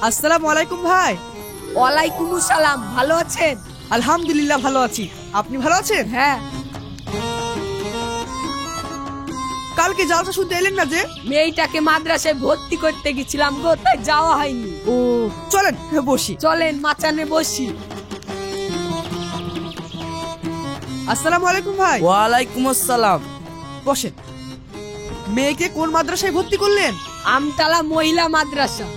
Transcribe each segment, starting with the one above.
আসসালামু আলাইকুম ভাই। ওয়ালাইকুম আসসালাম। ভালো আছেন? আলহামদুলিল্লাহ ভালো আছি। আপনি ভালো আছেন? হ্যাঁ। কালকে জালসা শুনতে এলেন না যে? মেয়েটাকে মাদ্রাসায় ভর্তি করতে গেছিলাম গো, তাই যাওয়া হয়নি। ও চলেন বসি। চলেন মাচানে বসি। আসসালামু আলাইকুম ভাই। ওয়ালাইকুম আসসালাম। বসেন। মেয়েকে কোন মাদ্রাসায় ভর্তি করলেন? আমতলা মহিলা মাদ্রাসা।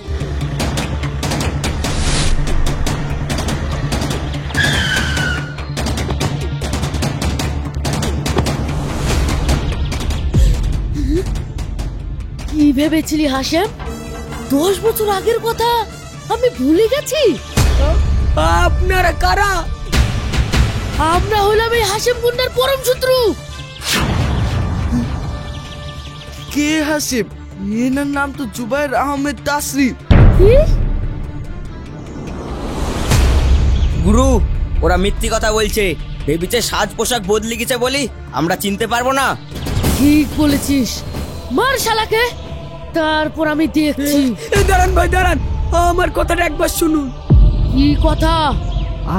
কি ভেবেছিলি হাসেম? 10 বছর আগের কথা আমি ভুলে গেছি? আপনারা কারা? আমরা হলাম এই হাসেম গুন্ডার পরম শত্রু। কে হাসিব? এনার নাম তো জুবাইর আহমেদ তাসরিফ। কি? গুরু, ওরা মিথ্যি কথা বলছে। ভেবেছে সাজ পোশাক বদলে গেছে বলি আমরা চিনতে পারবো না। ঠিক বলেছিস। মার শালাকে, তারপর আমি দেখছি। দাঁড়ান ভাই দাঁড়ান, আমার কথাটা একবার শুনুন। কি কথা?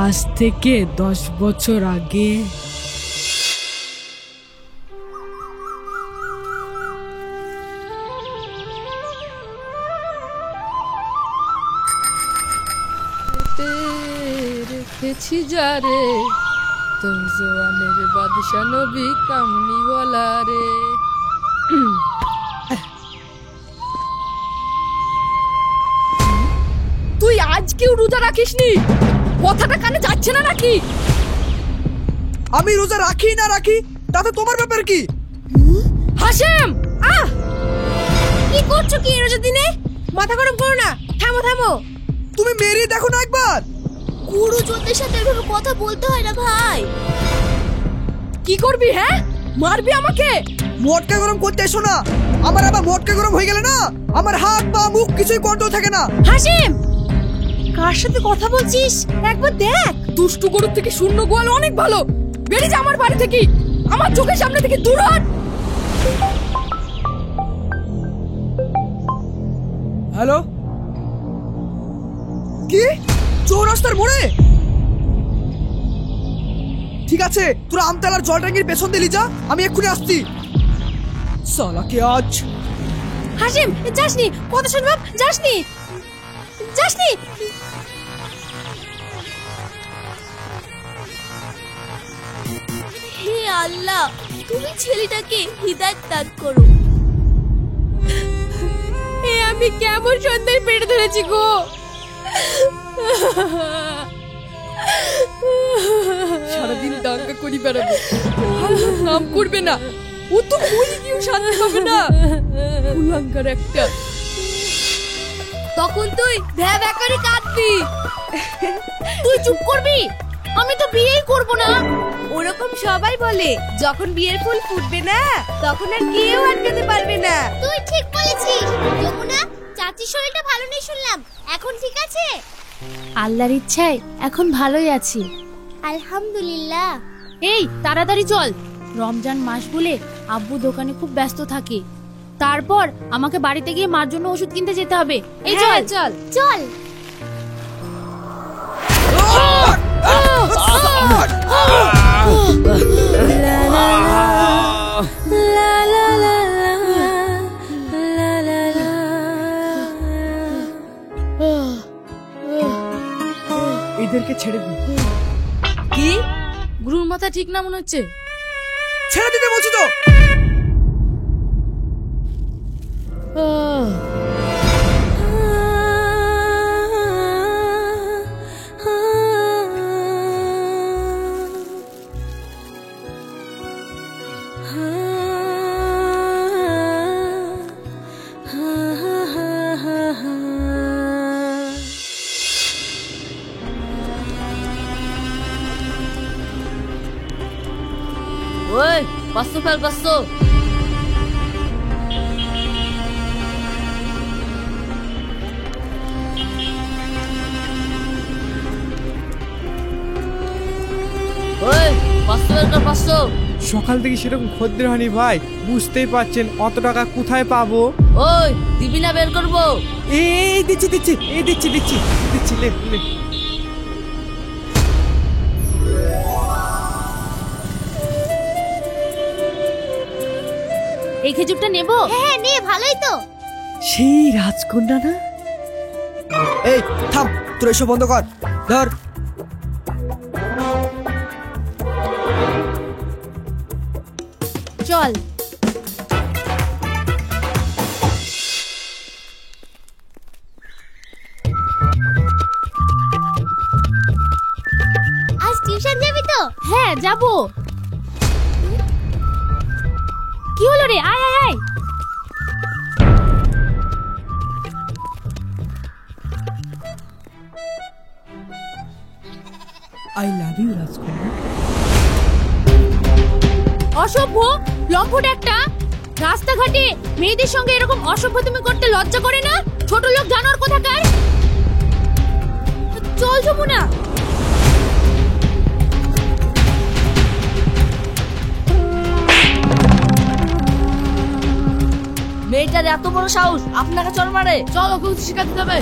আজ থেকে 10 বছর আগে রেখেছি যারে তোর জওয়ানের বাদশা নবী কামনিওয়ালা রে। তুই আজকেও রোজা রাখিসনি? কথাটা কানে যাচ্ছে না নাকি? আমি রোজা রাখি না রাখি তাতে তোমার ব্যাপার কি? হাসেম, কি করছো কি এই রোজার দিনে? মাথা গরম করো না, থামো থামো। তুমি মেরে দেখো না একবার। গুরুজনদের সাথে এভাবে কথা বলতে হয় না ভাই। কি করবি? হ্যাঁ, মারবি আমাকে? মটকা গরম করতে এসো না। আমার আবার মটকা গরম হয়ে গেলে না আমার হাত পা মুখ কিছুই কন্ট্রোল থাকে না। হাসিম, কার সাথে কথা বলছিস একবার দেখ। দুষ্টু গরুর থেকে শূন্য গোয়াল অনেক ভালো। বেরিয়ে যা আমার বাড়ি থেকে, আমার চোখের সামনে থেকে দূর হট। হ্যালো, কি চৌরাস্তার মোড়ে? ঠিক আছে, তোরা আমতলার জলটাঙ্গির পেছন দিয়ে যা, আমি এক্ষুনি আসছি। সালাকে আজ। হাসিম যাসনি, কথা শুন বাপ, যাসনি যাসনি। হে আল্লাহ, তুমি ছেলেটাকে হিদায়াত দান করো। এ আমি কেমন সন্ধ্যার পেটে ধরেছি গো। সারাদিন দাঙ্গা করি বেড়াবে, আল্লাহর নাম করবে না। ও তো মরে গিয়েও শান্তি পাবে না। উলাঙ্গার একটা। তখন তুই ভ্যাব একারে কাঁদবি। তুই চুপ করবি? আমি তো বিয়েই করব না। ওরকম সবাই বলে, যখন বিয়ের ফুল ফুটবে না তখন আর কেউ আটকাতে পারবে না। তুই ঠিক বলেছিস যমুনা। চাচির শরীরটা ভালো নেই শুনলাম, এখন ঠিক আছে? আল্লাহর ইচ্ছায় এখন ভালোই আছি। আলহামদুলিল্লাহ। এই তাড়াতাড়ি চল, রমজান মাস বলে আব্বু দোকানে খুব ব্যস্ত থাকে। তারপর আমাকে বাড়িতে গিয়ে মার জন্য ওষুধ কিনতে যেতে হবে। এই চল চল চল। এদেরকে ছেড়ে দিন। কি? গুরুর মাথা ঠিক না মনে হচ্ছে। ছেড়ে দিতে বলছি তো। ওই 500 ফেল 500। ওই 500 ফেল 500। সকাল থেকে সেরকম খদ্দের হয়নি ভাই, বুঝতেই পারছেন অত টাকা কোথায় পাবো। ওই দিবি না বের করবো। এই দিচ্ছি দিচ্ছি এই দিচ্ছি দিচ্ছি দিচ্ছি লে লে। এই খেজুরটা নেবো? হ্যাঁ নে, ভালোই তো। সেই রাজকন্যা না? এই থাম, তোর এসব বন্ধ কর। ধর। চল। আজ টিউশন যাবি তো? হ্যাঁ যাব। কি হলো রে? আয় আয় আয়। আই লাভ ইউ রাজকন্যা। অসভ্য লম্পট একটা! রাস্তাঘাটে মেয়েদের সঙ্গে এরকম অসভ্যতামি করতে লজ্জা করে না? ছোট লোক জানোয়ার কোথাকার! চল যমুনা। মেয়েটার এত বড় সাহস, আপনাকে চল মারে। চল, ওকে শিখাতে হবে।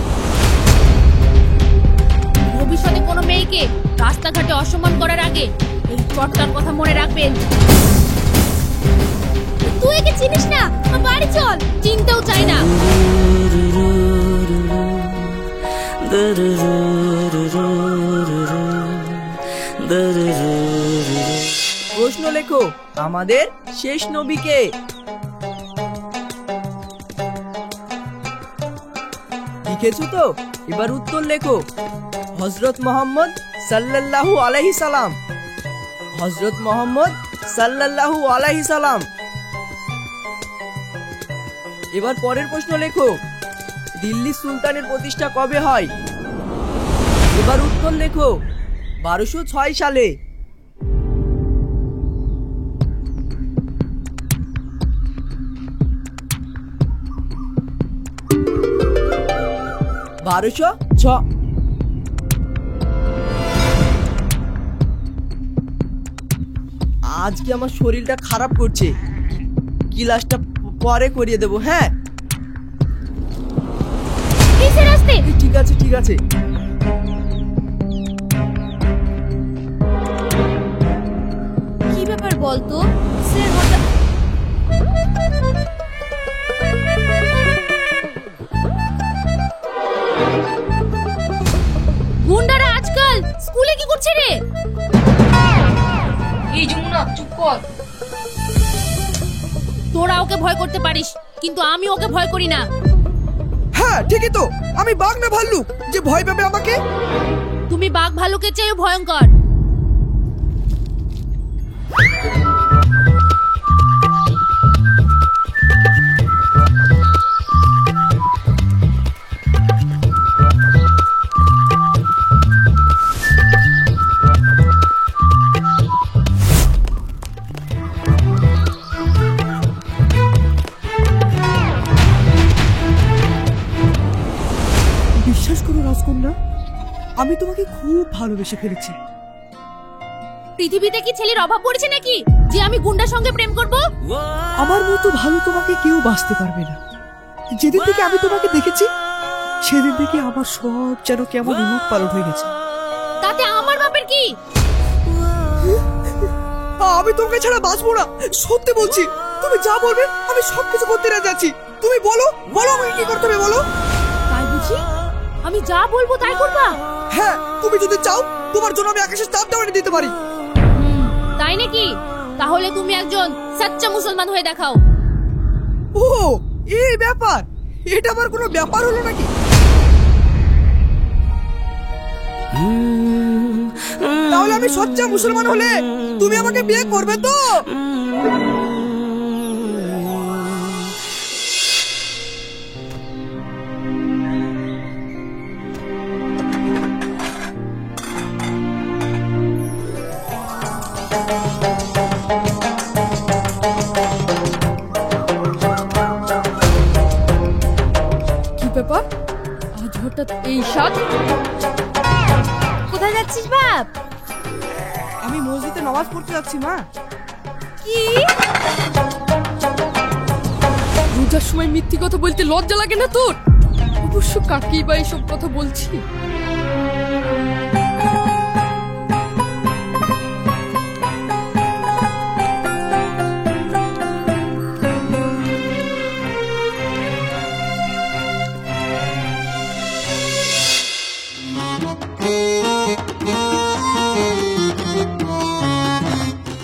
ভবিষ্যতে কোনো মেয়েকে রাস্তাঘাটে অসম্মান করার আগে এই চটটার কথা মনে রাখবেন। তুই একে চিনিস না? বাড়ি চল। চিনতেও চাই না। প্রশ্ন লেখো, আমাদের শেষ নবীকে? লিখেছো তো? এবার উত্তর লেখো। হযরত মুহাম্মদ সাল্লাল্লাহু আলাইহি সালাম। হযরত মুহাম্মদ সাল্লাল্লাহু আলাইহি সালাম। এবার পরের প্রশ্ন লেখো। দিল্লি সুলতানের প্রতিষ্ঠা কবে হয়? এবার উত্তর লেখো। 1206 সালে। আজকে আমার শরীরটা খারাপ করছে, ক্লাসটা পরে করিয়ে দেবো। হ্যাঁ ঠিক আছে ঠিক আছে। কি ব্যাপার বলতো? স্যার হঠাৎ গুন্ডারা আজকাল স্কুলে কি করছে রে? এই যমুনা চুপ কর। তোরা ওকে ভয় করতে পারিস, কিন্তু আমি ওকে ভয় করি না। হ্যাঁ ঠিকই তো, আমি বাঘ না ভাল্লুক যে ভয় পাবে আমাকে? তুমি বাঘ ভালুকের চেয়েও ভয়ঙ্কর। বিশ্বাস করো রাজকন্যা, আমি তোমাকে খুব ভালোবেসে ফেলেছি। পৃথিবীতে কি ছেলের অভাব পড়েছে নাকি যে আমি গুন্ডার সঙ্গে প্রেম করব? আমার মতো ভালো তোমাকে কেউ বাঁচতে পারবে না। যেদিন থেকে আমি তোমাকে দেখেছি সেদিন থেকে আমার সব যেন কেমন উলট পালট হয়ে গেছে। তাতে আমার বাপের কি? আমি তোমাকে ছাড়া বাঁচবো না, সত্যি বলছি। তুমি যা বলবে আমি সবকিছু করতে রাজি আছি। তুমি বলো বলো আমাকে কি করতে হবে বলো। তাই বুঝি? আমি যা বলবো তাই করবা? হ্যাঁ, তুমি যদি চাও তোমার জন্য আমি আকাশের চাঁদ দেওয়ানি দিতে পারি। তাই নাকি? তাহলে তুমি একজন সচ্চা মুসলমান হয়ে দেখাও। ও এই ব্যাপার, এটা আবার কোনো ব্যাপার হলো নাকি? তাহলে আমি সচ্চা মুসলমান হলে তুমি আমাকে বিয়ে করবে তো? কি ব্যাপার? আজ হঠাৎ এই সাজ? কোথায় যাচ্ছিস বাপ? আমি মসজিদে নামাজ পড়তে যাচ্ছি মা। কি? রোজার সময় মিথ্যে কথা বলতে লজ্জা লাগে না তোর? অবশ্য কাকেই বা এসব কথা বলছি।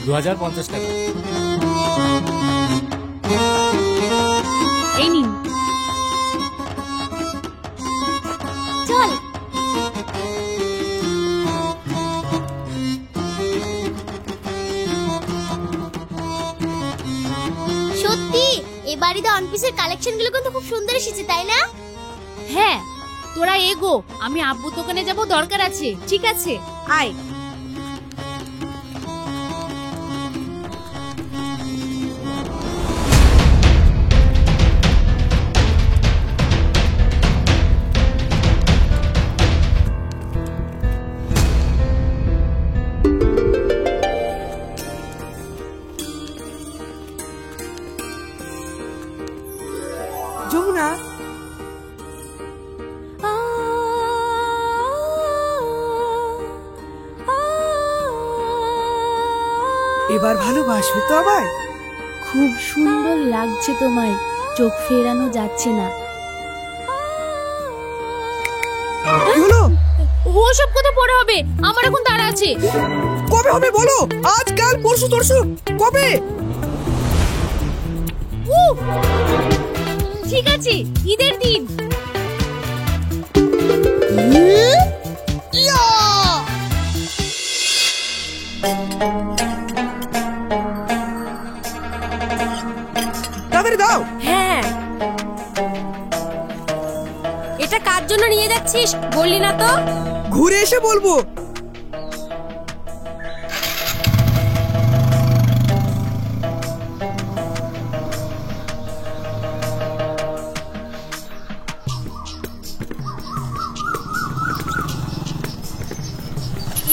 $2050 টাকা। এই নিন। চল। সত্যি এই বাড়িতে ওয়ান পিসের কালেকশন গুলো কিন্তু খুব সুন্দর এসেছে, তাই না? হ্যাঁ, তোরা এগো, আমি আব্বুর দোকানে যাব, দরকার আছে। ঠিক আছে, আয়। যমুনা, এবার ভালোবাসবে তো আমায়? খুব সুন্দর লাগছে তোমায়, চোখ ফেরানো যাচ্ছে না। কি হলো? ওসব কথা পরে হবে, আমার এখন তাড়া আছে। কবে হবে বলো? আজ, কাল, পরশু, তরশু, কবে? ঠিক আছে, ঈদের দিন। তাড়াতাড়ি দাও। হ্যাঁ, এটা কার জন্য নিয়ে যাচ্ছিস বললি না তো? ঘুরে এসে বলবো।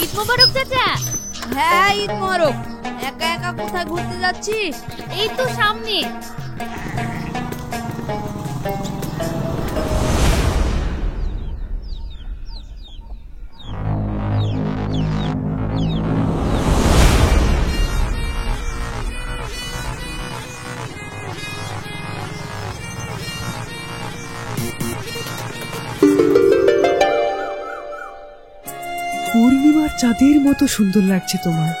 ঈদ মোবারক চাচা। হ্যাঁ, ঈদ মোবারক। একা একা কোথায় ঘুরতে যাচ্ছিস? এই তো সামনে। পূর্ণিমার চাঁদের মতো সুন্দর লাগছে তোমার।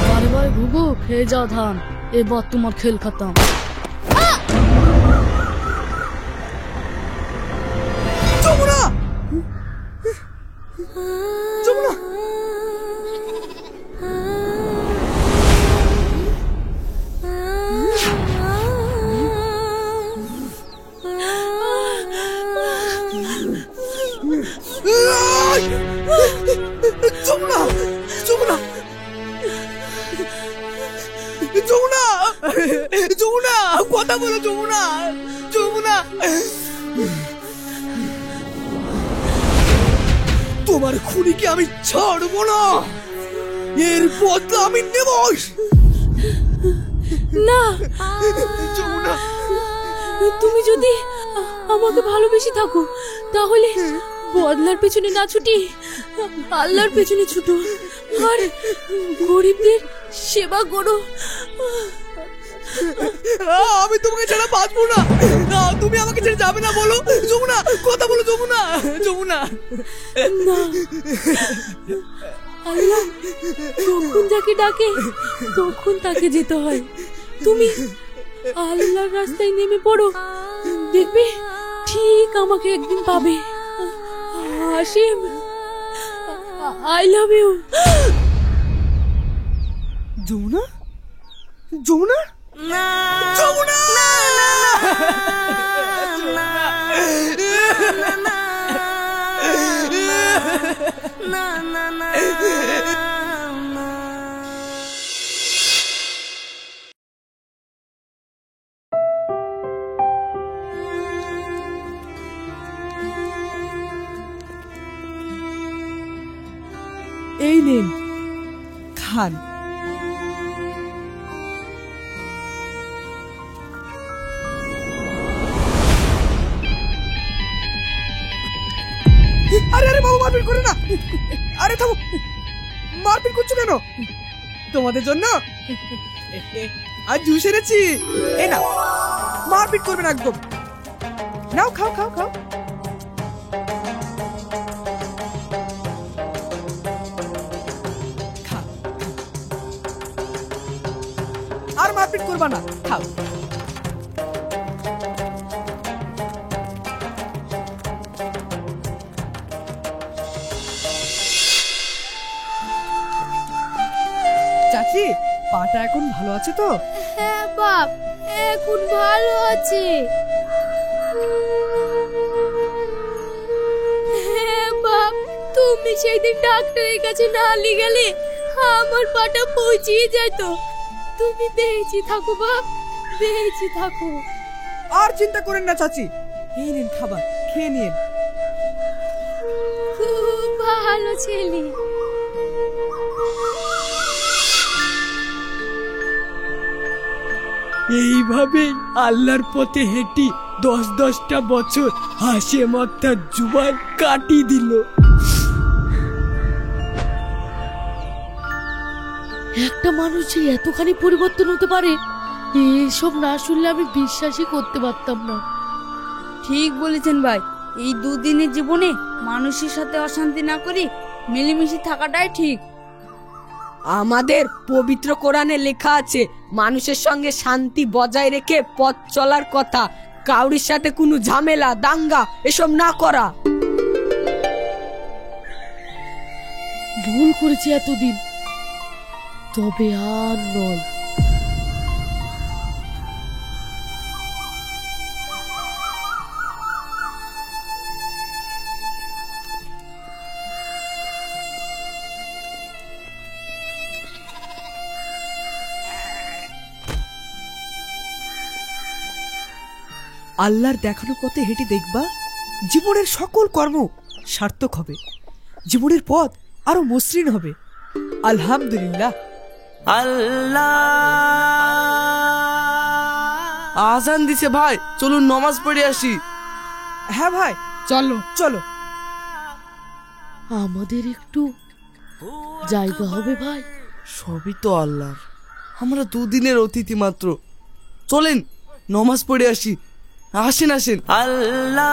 বারে বারে ঘুঘু খেয়ে যাও ধান, এবার তোমার খেল খতম। যমুনা, যমুনা, যমুনা, যমুনা, যমুনা, যমুনা, কথা বলো যমুনা, যমুনা। তোমার খুনিকে আমি ছাড়বো না, এর বদলা আমি নেব। না, যমুনা, তুমি যদি আমাকে ভালোবেসে থাকো তাহলে বদলার পেছনে না ছুটি আল্লাহর পেছনে ছুটো, আর গরিবদের সেবা করো। আমি তোমাকে ছাড়া বাঁচবো না। না, তুমি আমাকে ছেড়ে যাবে না, বলো যমুনা, কথা বলো যমুনা, যমুনা। না, আল্লাহ যখন যাকে ডাকে তখন তাকে যেতে হয়। তুমি আল্লাহর রাস্তায় নেমে পড়ো, দেখবে ঠিক আমাকে একদিন পাবে। Hasim, I love you. Jamuna, Jamuna, Jamuna, এই নেন খান। আরে আরে বাবু, মারপিট করে না। আরে থামো, মারপিট করছো কেন? তোমাদের জন্য আজ জুস এনেছি। এ না, মারপিট করবে না একদম। নাও খাও খাও খাও। খাও। আর মারপিট করবা না, খাও। চাচি, পাটা এখন ভালো আছে তো? হ্যাঁ বাপ, এখন ভালো আছে। হ্যাঁ বাপ, তুমি সেই দিন ডাক্তারের কাছে না নিয়ে গেলে আমার পাটা পচিয়ে যেত। তুমি বেঁচে থাকো বাপ, বেঁচে থাকো। আর চিন্তা করেন না চাচি, এই নিন খাবার, খেয়ে নিন। খুব ভালো ছেলে। এইভাবেই আল্লাহর পথে হেঁটি 10-10টা বছর হাসে মাথার জুবান কাটিয়ে দিল। একটা মানুষ যে এতখানি পরিবর্তন হতে পারে, এসব না শুনলে আমি বিশ্বাসই করতে পারতাম না। ঠিক বলেছেন ভাই, এই দুদিনের জীবনে মানুষের সাথে অশান্তি না করি মিলেমিশে থাকাটাই ঠিক। আমাদের পবিত্র কোরআনে লেখা আছে মানুষের সঙ্গে শান্তি বজায় রেখে পথ চলার কথা, কাউরির সাথে কোনো ঝামেলা দাঙ্গা এসব না করা। ভুল করেছি এতদিন, তবে আর নয়। আল্লাহর দেখানো পথে হেঁটে দেখবা, জীবনের সকল কর্ম সার্থক হবে, জীবনের পথ আরো মসৃণ হবে। আলহামদুলিল্লাহ। আজান দিছে ভাই, চলুন নামাজ পড়ে আসি। হ্যাঁ ভাই, চলো চলো। আমাদের একটু জায়গা হবে ভাই? সবই তো আল্লাহর, আমরা দুদিনের অতিথি মাত্র। চলেন নামাজ পড়ে আসি। আসেন আসেন। আল্লাহ